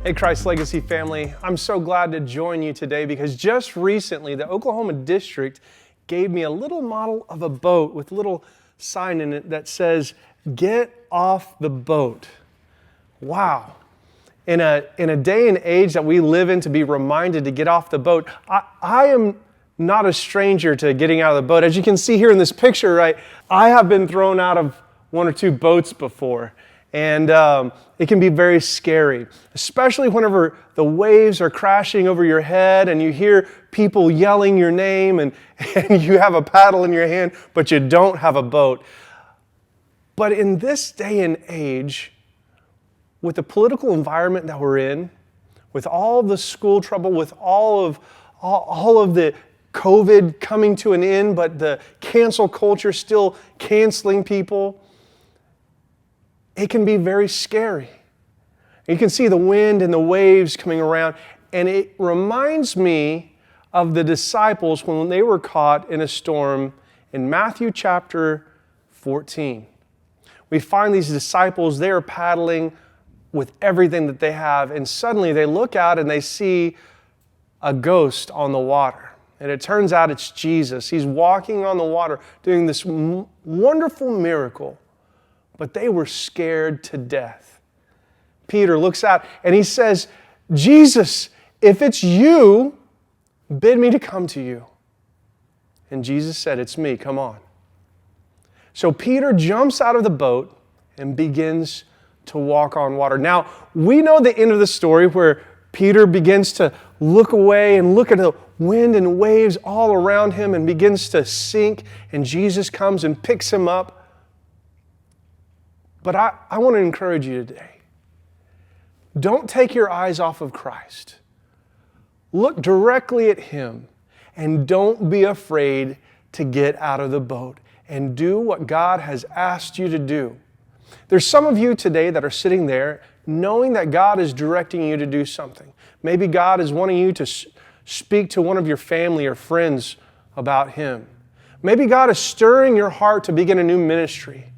Hey Christ Legacy family, I'm so glad to join you today because just recently the Oklahoma District gave me a little model of a boat with a little sign in it that says, "Get off the boat." Wow. In a day and age that we live in, to be reminded to get off the boat, I am not a stranger to getting out of the boat. As you can see here in this picture, right, I have been thrown out of one or two boats before. And it can be very scary, especially whenever the waves are crashing over your head and you hear people yelling your name and you have a paddle in your hand, but you don't have a boat. But in this day and age, with the political environment that we're in, with all of the school trouble, with all of the COVID coming to an end, but the cancel culture still canceling people, it can be very scary. You can see the wind and the waves coming around, and it reminds me of the disciples when they were caught in a storm in Matthew chapter 14. We find these disciples, they are paddling with everything that they have, and suddenly they look out and they see a ghost on the water. And it turns out it's Jesus. He's walking on the water, doing this wonderful miracle. But they were scared to death. Peter looks out and he says, "Jesus, if it's you, bid me to come to you." And Jesus said, "It's me, come on." So Peter jumps out of the boat and begins to walk on water. Now, we know the end of the story where Peter begins to look away and look at the wind and waves all around him and begins to sink, and Jesus comes and picks him up. But I want to encourage you today. Don't take your eyes off of Christ. Look directly at Him and don't be afraid to get out of the boat and do what God has asked you to do. There's some of you today that are sitting there knowing that God is directing you to do something. Maybe God is wanting you to speak to one of your family or friends about Him. Maybe God is stirring your heart to begin a new ministry.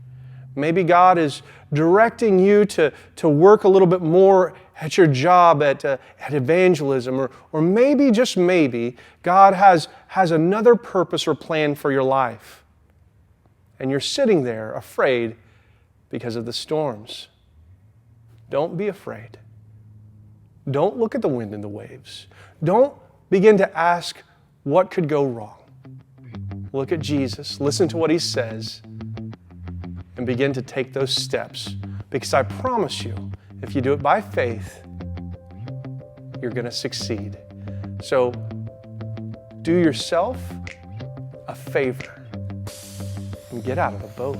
Maybe God is directing you to work a little bit more at your job, at evangelism, or maybe, just maybe, God has another purpose or plan for your life. And you're sitting there afraid because of the storms. Don't be afraid. Don't look at the wind and the waves. Don't begin to ask what could go wrong. Look at Jesus. Listen to what He says. And begin to take those steps. Because I promise you, if you do it by faith, you're going to succeed. So do yourself a favor and get out of the boat.